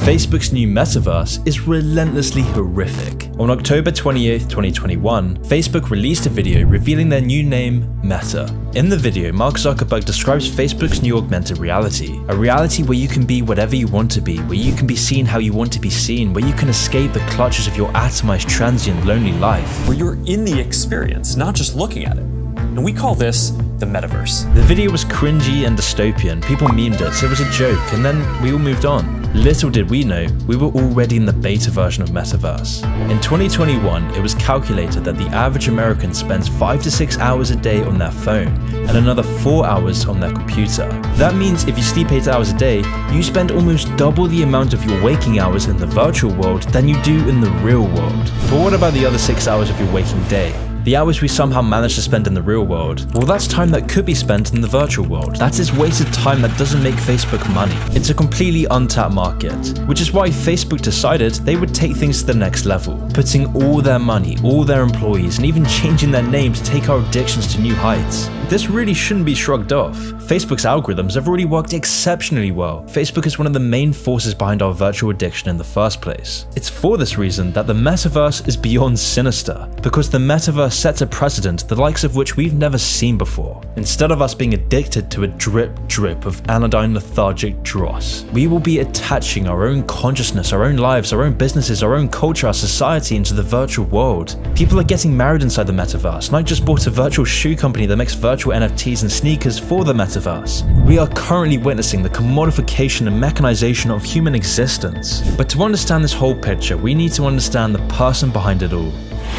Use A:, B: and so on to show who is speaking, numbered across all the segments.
A: Facebook's new Metaverse is relentlessly horrific. On October 28, 2021, Facebook released a video revealing their new name, Meta. In the video, Mark Zuckerberg describes Facebook's new augmented reality, a reality where you can be whatever you want to be, where you can be seen how you want to be seen, where you can escape the clutches of your atomized, transient, lonely life.
B: Where you're in the experience, not just looking at it. And we call this the Metaverse.
A: The video was cringy and dystopian, people memed it was a joke, and then we all moved on. Little did we know, we were already in the beta version of Metaverse. In 2021, it was calculated that the average American spends 5 to 6 hours a day on their phone, and another 4 hours on their computer. That means if you sleep 8 hours a day, you spend almost double the amount of your waking hours in the virtual world than you do in the real world. But what about the other 6 hours of your waking day? The hours we somehow manage to spend in the real world, well, that's time that could be spent in the virtual world. That is wasted time that doesn't make Facebook money. It's a completely untapped market, which is why Facebook decided they would take things to the next level, putting all their money, all their employees, and even changing their name to take our addictions to new heights. This really shouldn't be shrugged off. Facebook's algorithms have already worked exceptionally well. Facebook is one of the main forces behind our virtual addiction in the first place. It's for this reason that the Metaverse is beyond sinister, because the Metaverse sets a precedent the likes of which we've never seen before. Instead of us being addicted to a drip of anodyne lethargic dross, we will be attaching our own consciousness, our own lives, our own businesses, our own culture, our society into the virtual world. People are getting married inside the Metaverse, and I just bought a virtual shoe company that makes virtual NFTs and sneakers for the Metaverse. We are currently witnessing the commodification and mechanization of human existence. But to understand this whole picture, we need to understand the person behind it all,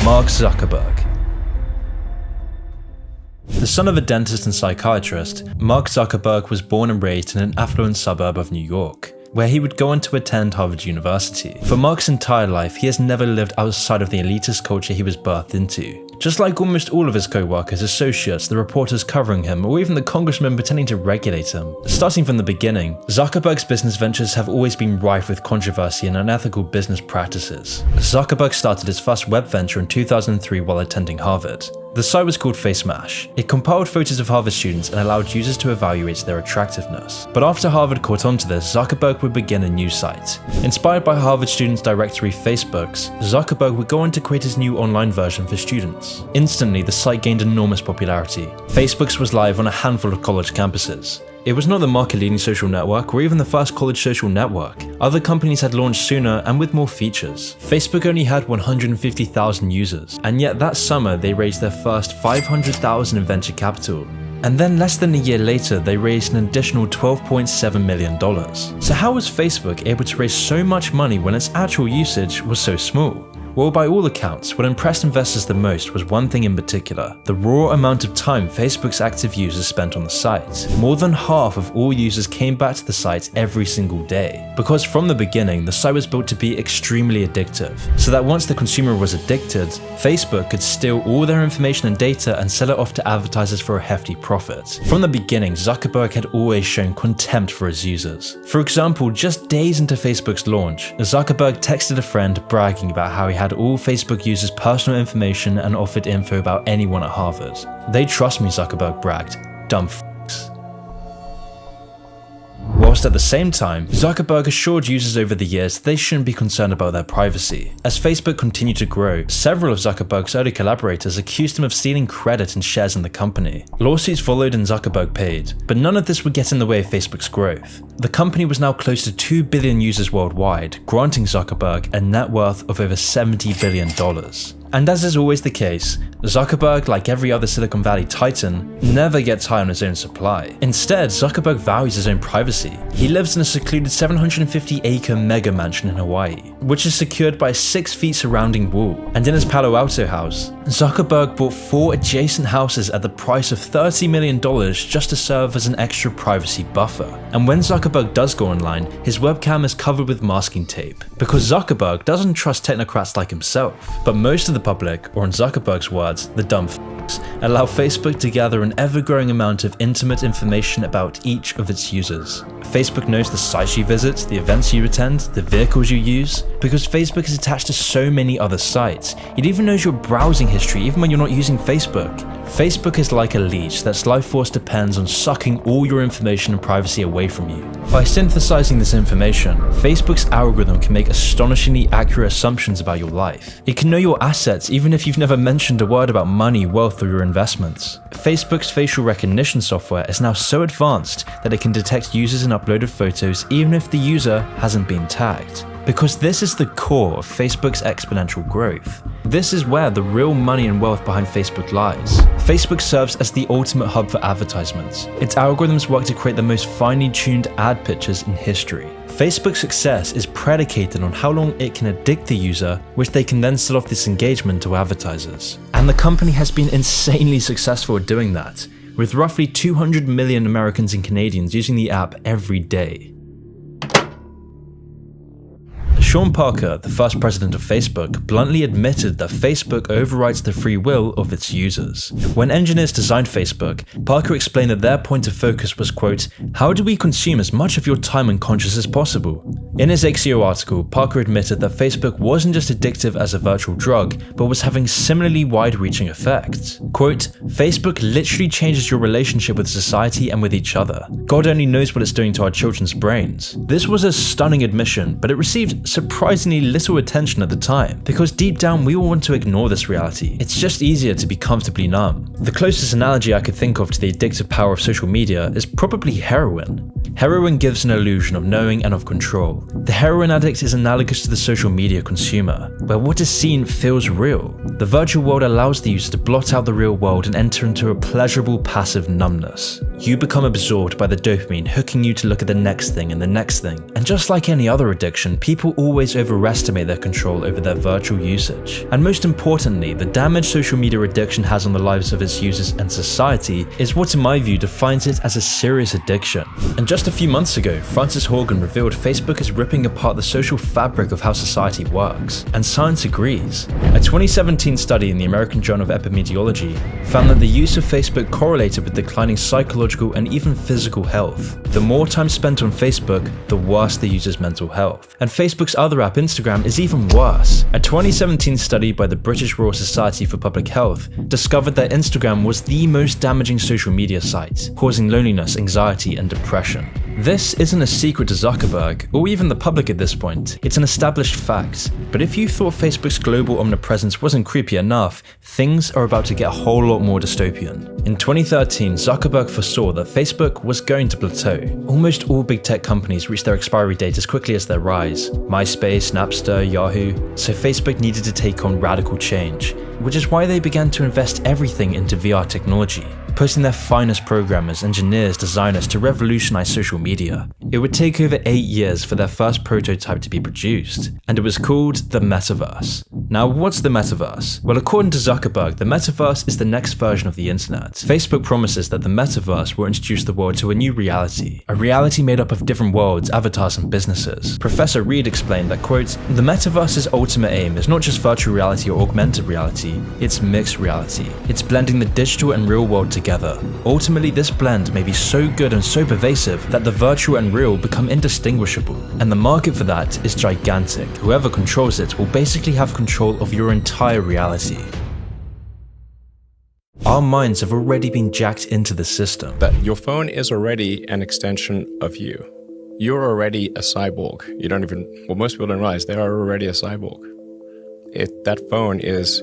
A: Mark Zuckerberg. The son of a dentist and psychiatrist, Mark Zuckerberg was born and raised in an affluent suburb of New York, where he would go on to attend Harvard University. For Mark's entire life, he has never lived outside of the elitist culture he was birthed into. Just like almost all of his co-workers, associates, the reporters covering him, or even the congressman pretending to regulate him. Starting from the beginning, Zuckerberg's business ventures have always been rife with controversy and unethical business practices. Zuckerberg started his first web venture in 2003 while attending Harvard. The site was called FaceMash. It compiled photos of Harvard students and allowed users to evaluate their attractiveness. But after Harvard caught on to this, Zuckerberg would begin a new site. Inspired by Harvard students' directory Facebooks, Zuckerberg would go on to create his new online version for students. Instantly, the site gained enormous popularity. Facebooks was live on a handful of college campuses. It was not the market-leading social network or even the first college social network. Other companies had launched sooner and with more features. Facebook only had 150,000 users, and yet that summer they raised their first $500,000 in venture capital. And then less than a year later, they raised an additional $12.7 million. So how was Facebook able to raise so much money when its actual usage was so small? Well, by all accounts, what impressed investors the most was one thing in particular: the raw amount of time Facebook's active users spent on the site. More than half of all users came back to the site every single day. Because from the beginning, the site was built to be extremely addictive, so that once the consumer was addicted, Facebook could steal all their information and data and sell it off to advertisers for a hefty profit. From the beginning, Zuckerberg had always shown contempt for his users. For example, just days into Facebook's launch, Zuckerberg texted a friend bragging about how he had all Facebook users' personal information and offered info about anyone at Harvard. They trust me, Zuckerberg bragged. Dumb f***s. Whilst at the same time, Zuckerberg assured users over the years that they shouldn't be concerned about their privacy. As Facebook continued to grow, several of Zuckerberg's early collaborators accused him of stealing credit and shares in the company. Lawsuits followed and Zuckerberg paid, but none of this would get in the way of Facebook's growth. The company was now close to 2 billion users worldwide, granting Zuckerberg a net worth of over $70 billion. And as is always the case, Zuckerberg, like every other Silicon Valley titan, never gets high on his own supply. Instead, Zuckerberg values his own privacy. He lives in a secluded 750-acre mega mansion in Hawaii, which is secured by a 6 feet surrounding wall. And in his Palo Alto house, Zuckerberg bought 4 adjacent houses at the price of $30 million just to serve as an extra privacy buffer. And when Zuckerberg does go online, his webcam is covered with masking tape, because Zuckerberg doesn't trust technocrats like himself. But most of the public, or in Zuckerberg's words, the dumb f***s, allow Facebook to gather an ever-growing amount of intimate information about each of its users. Facebook knows the sites you visit, the events you attend, the vehicles you use, because Facebook is attached to so many other sites. It even knows your browsing history even when you're not using Facebook. Facebook is like a leech that's life force depends on sucking all your information and privacy away from you. By synthesizing this information, Facebook's algorithm can make astonishingly accurate assumptions about your life. It can know your assets even if you've never mentioned a word about money, wealth, or your investments. Facebook's facial recognition software is now so advanced that it can detect users and uploaded photos even if the user hasn't been tagged. Because this is the core of Facebook's exponential growth. This is where the real money and wealth behind Facebook lies. Facebook serves as the ultimate hub for advertisements. Its algorithms work to create the most finely tuned ad pictures in history. Facebook's success is predicated on how long it can addict the user, which they can then sell off this engagement to advertisers. And the company has been insanely successful at doing that, with roughly 200 million Americans and Canadians using the app every day. Sean Parker, the first president of Facebook, bluntly admitted that Facebook overrides the free will of its users. When engineers designed Facebook, Parker explained that their point of focus was, quote, "How do we consume as much of your time and conscience as possible?" In his XEO article, Parker admitted that Facebook wasn't just addictive as a virtual drug, but was having similarly wide-reaching effects. Quote, "Facebook literally changes your relationship with society and with each other. God only knows what it's doing to our children's brains." This was a stunning admission, but it received surprisingly little attention at the time, because deep down we all want to ignore this reality. It's just easier to be comfortably numb. The closest analogy I could think of to the addictive power of social media is probably heroin. Heroin gives an illusion of knowing and of control. The heroin addict is analogous to the social media consumer, where what is seen feels real. The virtual world allows the user to blot out the real world and enter into a pleasurable passive numbness. You become absorbed by the dopamine, hooking you to look at the next thing and the next thing. And just like any other addiction, people always overestimate their control over their virtual usage. And most importantly, the damage social media addiction has on the lives of its users and society is what, in my view, defines it as a serious addiction. And just a few months ago, Frances Haugen revealed Facebook is ripping apart the social fabric of how society works, and science agrees. A 2017 study in the American Journal of Epidemiology found that the use of Facebook correlated with declining psychological and even physical health. The more time spent on Facebook, the worse the user's mental health. And Facebook's other app, Instagram, is even worse. A 2017 study by the British Royal Society for Public Health discovered that Instagram was the most damaging social media site, causing loneliness, anxiety, and depression. This isn't a secret to Zuckerberg, or even the public at this point. It's an established fact. But if you thought Facebook's global omnipresence wasn't creepy enough, things are about to get a whole lot more dystopian. In 2013, Zuckerberg foresaw that Facebook was going to plateau. Almost all big tech companies reach their expiry date as quickly as their rise. MySpace, Napster, Yahoo. So Facebook needed to take on radical change, which is why they began to invest everything into VR technology, putting their finest programmers, engineers, designers to revolutionize social media. It would take over 8 years for their first prototype to be produced, and it was called the Metaverse. Now, what's the Metaverse? Well, according to Zuckerberg, the Metaverse is the next version of the internet. Facebook promises that the Metaverse will introduce the world to a new reality, a reality made up of different worlds, avatars, and businesses. Professor Reed explained that, quote, "The Metaverse's ultimate aim is not just virtual reality or augmented reality, it's mixed reality. It's blending the digital and real world together. Ultimately, this blend may be so good and so pervasive that the virtual and real become indistinguishable. And the market for that is gigantic. Whoever controls it will basically have control of your entire reality." Our minds have already been jacked into the system.
C: That your phone is already an extension of you. You're already a cyborg. Most people don't realize they are already a cyborg. That phone is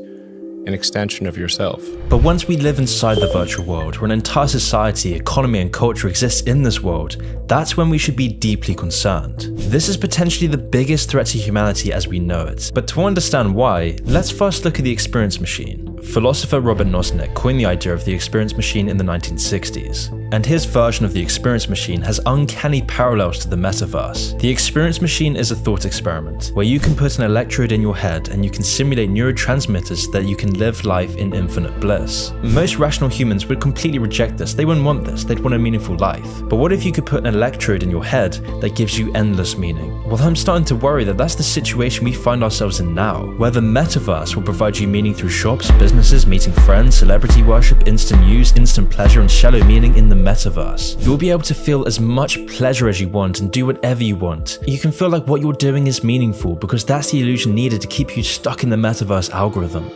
C: an extension of yourself.
A: But once we live inside the virtual world, where an entire society, economy, and culture exists in this world, that's when we should be deeply concerned. This is potentially the biggest threat to humanity as we know it. But to understand why, let's first look at the experience machine. Philosopher Robert Nozick coined the idea of the experience machine in the 1960s, and his version of the experience machine has uncanny parallels to the metaverse. The experience machine is a thought experiment, where you can put an electrode in your head and you can simulate neurotransmitters that you can live life in infinite bliss. Most rational humans would completely reject this. They wouldn't want this. They'd want a meaningful life. But what if you could put an electrode in your head that gives you endless meaning? Well, I'm starting to worry that that's the situation we find ourselves in now, where the metaverse will provide you meaning through shops, businesses, meeting friends, celebrity worship, instant news, instant pleasure, and shallow meaning in the metaverse. You'll be able to feel as much pleasure as you want and do whatever you want. You can feel like what you're doing is meaningful because that's the illusion needed to keep you stuck in the metaverse algorithm.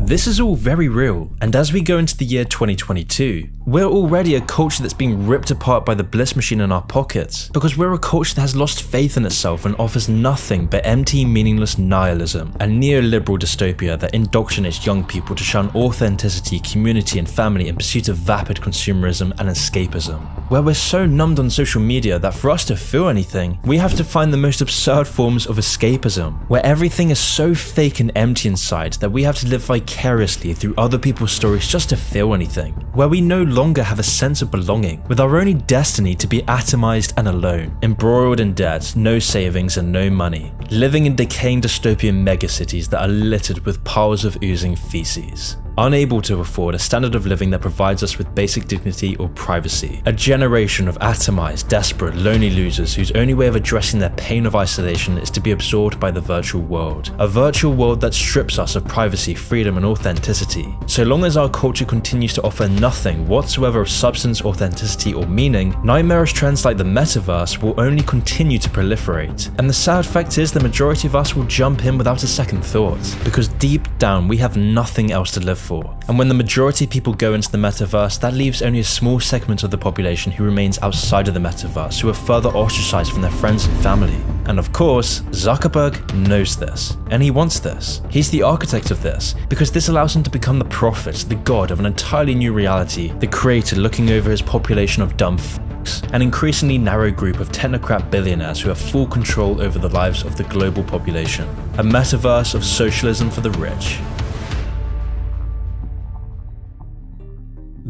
A: This is all very real, and as we go into the year 2022, we're already a culture that's being ripped apart by the bliss machine in our pockets, because we're a culture that has lost faith in itself and offers nothing but empty, meaningless nihilism, a neoliberal dystopia that indoctrinates young people to shun authenticity, community and family in pursuit of vapid consumerism and escapism, where we're so numbed on social media that for us to feel anything, we have to find the most absurd forms of escapism, where everything is so fake and empty inside that we have to live vicariously through other people's stories just to feel anything, where we no longer have a sense of belonging, with our only destiny to be atomized and alone, embroiled in debt, no savings and no money, living in decaying dystopian megacities that are littered with piles of oozing feces. Unable to afford a standard of living that provides us with basic dignity or privacy. A generation of atomized, desperate, lonely losers whose only way of addressing their pain of isolation is to be absorbed by the virtual world. A virtual world that strips us of privacy, freedom and authenticity. So long as our culture continues to offer nothing whatsoever of substance, authenticity or meaning, nightmarish trends like the Metaverse will only continue to proliferate. And the sad fact is the majority of us will jump in without a second thought, because deep down we have nothing else to live for. And when the majority of people go into the metaverse, that leaves only a small segment of the population who remains outside of the metaverse, who are further ostracized from their friends and family. And of course, Zuckerberg knows this, and he wants this. He's the architect of this, because this allows him to become the prophet, the god of an entirely new reality, the creator looking over his population of dumb f***s, an increasingly narrow group of technocrat billionaires who have full control over the lives of the global population. A metaverse of socialism for the rich.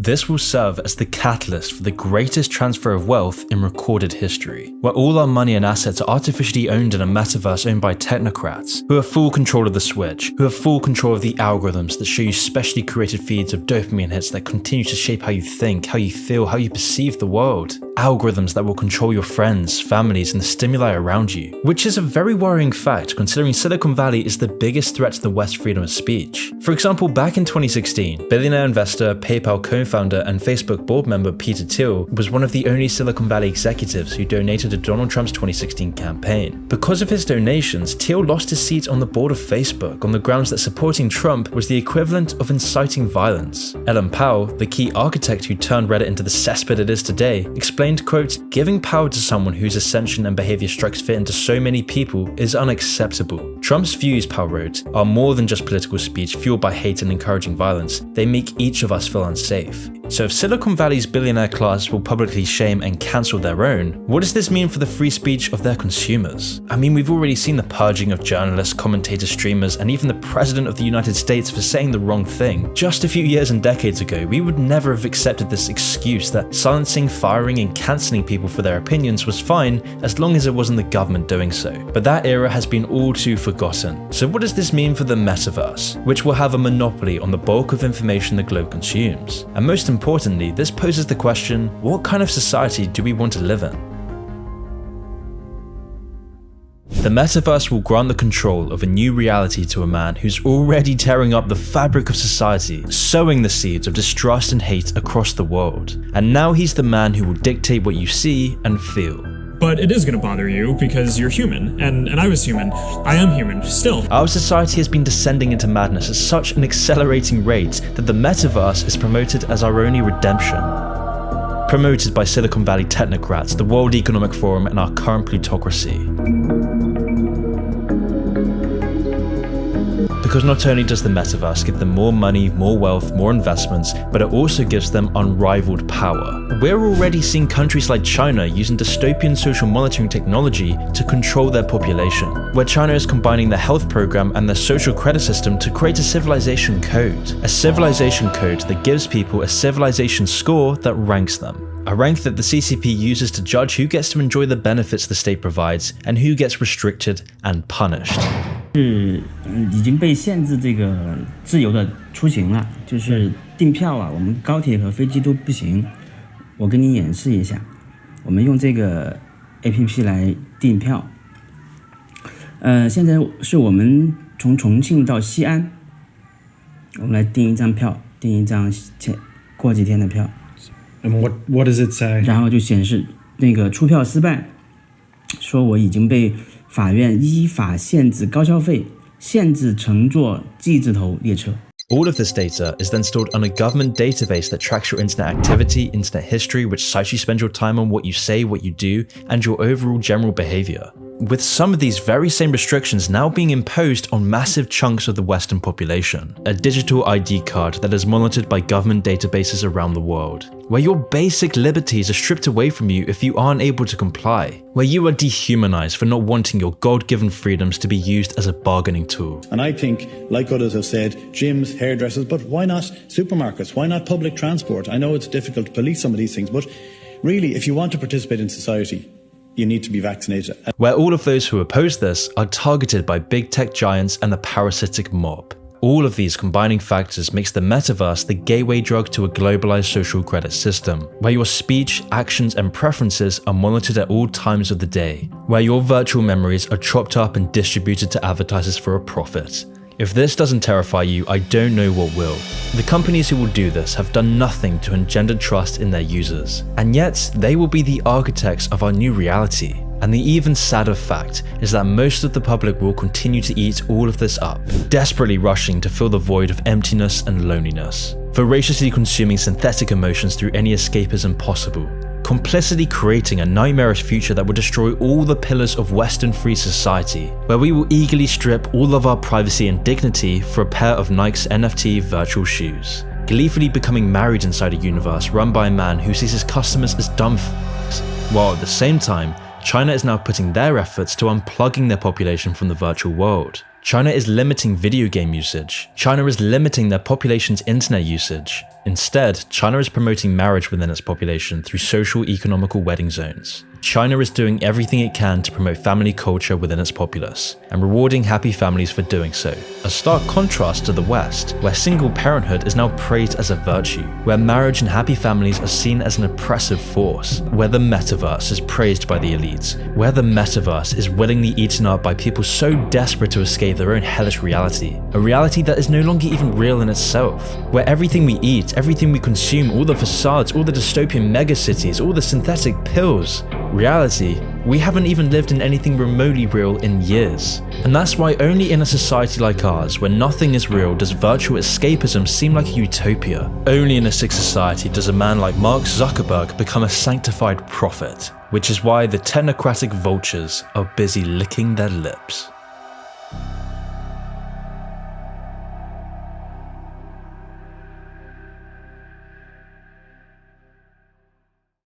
A: This will serve as the catalyst for the greatest transfer of wealth in recorded history, where all our money and assets are artificially owned in a metaverse owned by technocrats, who have full control of the switch, who have full control of the algorithms that show you specially curated feeds of dopamine hits that continue to shape how you think, how you feel, how you perceive the world. Algorithms that will control your friends, families, and the stimuli around you, which is a very worrying fact considering Silicon Valley is the biggest threat to the West's freedom of speech. For example, back in 2016, billionaire investor, PayPal co-founder, and Facebook board member Peter Thiel was one of the only Silicon Valley executives who donated to Donald Trump's 2016 campaign. Because of his donations, Thiel lost his seat on the board of Facebook on the grounds that supporting Trump was the equivalent of inciting violence. Ellen Powell, the key architect who turned Reddit into the cesspit it is today, explained, quote, "Giving power to someone whose ascension and behavior strikes fear into so many people is unacceptable. Trump's views," Powell wrote, "are more than just political speech fueled by hate and encouraging violence. They make each of us feel unsafe." So if Silicon Valley's billionaire class will publicly shame and cancel their own, what does this mean for the free speech of their consumers? I mean, we've already seen the purging of journalists, commentators, streamers, and even the President of the United States for saying the wrong thing. Just a few years and decades ago, we would never have accepted this excuse that silencing, firing, and cancelling people for their opinions was fine as long as it wasn't the government doing so. But that era has been all too forgotten. So what does this mean for the metaverse, which will have a monopoly on the bulk of information the globe consumes? And most importantly, this poses the question, what kind of society do we want to live in? The metaverse will grant the control of a new reality to a man who's already tearing up the fabric of society, sowing the seeds of distrust and hate across the world. And now he's the man who will dictate what you see and feel.
D: But it is going to bother you because you're human, and I was human. I am human, still.
A: Our society has been descending into madness at such an accelerating rate that the metaverse is promoted as our only redemption. Promoted by Silicon Valley technocrats, the World Economic Forum, and our current plutocracy. Because not only does the metaverse give them more money, more wealth, more investments, but it also gives them unrivaled power. We're already seeing countries like China using dystopian social monitoring technology to control their population, where China is combining their health program and their social credit system to create a civilization code. A civilization code that gives people a civilization score that ranks them. A rank that the CCP uses to judge who gets to enjoy the benefits the state provides and who gets restricted and punished.
E: 是已经被限制这个自由的出行了，就是订票啊，我们高铁和飞机都不行。我跟你演示一下，我们用这个 APP 来订票。现在是我们从重庆到西安，我们来订一张票，订一张过几天的票。
F: And what does it say?
E: 然后就显示那个出票失败，说我已经被法院依法限制高消费，限制乘坐 G 字头列车。
A: All of this data is then stored on a government database that tracks your internet activity, internet history, which sites you spend your time on, what you say, what you do, and your overall general behavior. With some of these very same restrictions now being imposed on massive chunks of the Western population. A digital ID card that is monitored by government databases around the world, where your basic liberties are stripped away from you if you aren't able to comply, where you are dehumanized for not wanting your God-given freedoms to be used as a bargaining tool.
G: And I think, like others have said, gyms, hairdressers, but why not supermarkets? Why not public transport? I know it's difficult to police some of these things, but really, if you want to participate in society, you need to be vaccinated.
A: Where all of those who oppose this are targeted by big tech giants and the parasitic mob. All of these combining factors makes the metaverse the gateway drug to a globalized social credit system, where your speech, actions, and preferences are monitored at all times of the day, where your virtual memories are chopped up and distributed to advertisers for a profit. If this doesn't terrify you, I don't know what will. The companies who will do this have done nothing to engender trust in their users, and yet they will be the architects of our new reality. And the even sadder fact is that most of the public will continue to eat all of this up, desperately rushing to fill the void of emptiness and loneliness, voraciously consuming synthetic emotions through any escapism possible, complicitly creating a nightmarish future that will destroy all the pillars of Western free society, where we will eagerly strip all of our privacy and dignity for a pair of Nike's NFT virtual shoes, gleefully becoming married inside a universe run by a man who sees his customers as dumb f***s, while at the same time, China is now putting their efforts to unplugging their population from the virtual world. China is limiting video game usage. China is limiting their population's internet usage. Instead, China is promoting marriage within its population through social economical wedding zones. China is doing everything it can to promote family culture within its populace, and rewarding happy families for doing so. A stark contrast to the West, where single parenthood is now praised as a virtue, where marriage and happy families are seen as an oppressive force, where the metaverse is praised by the elites, where the metaverse is willingly eaten up by people so desperate to escape their own hellish reality, a reality that is no longer even real in itself, where everything we eat, everything we consume, all the facades, all the dystopian megacities, all the synthetic pills, reality, we haven't even lived in anything remotely real in years. And that's why only in a society like ours, where nothing is real, does virtual escapism seem like a utopia. Only in a sick society does a man like Mark Zuckerberg become a sanctified prophet, which is why the technocratic vultures are busy licking their lips.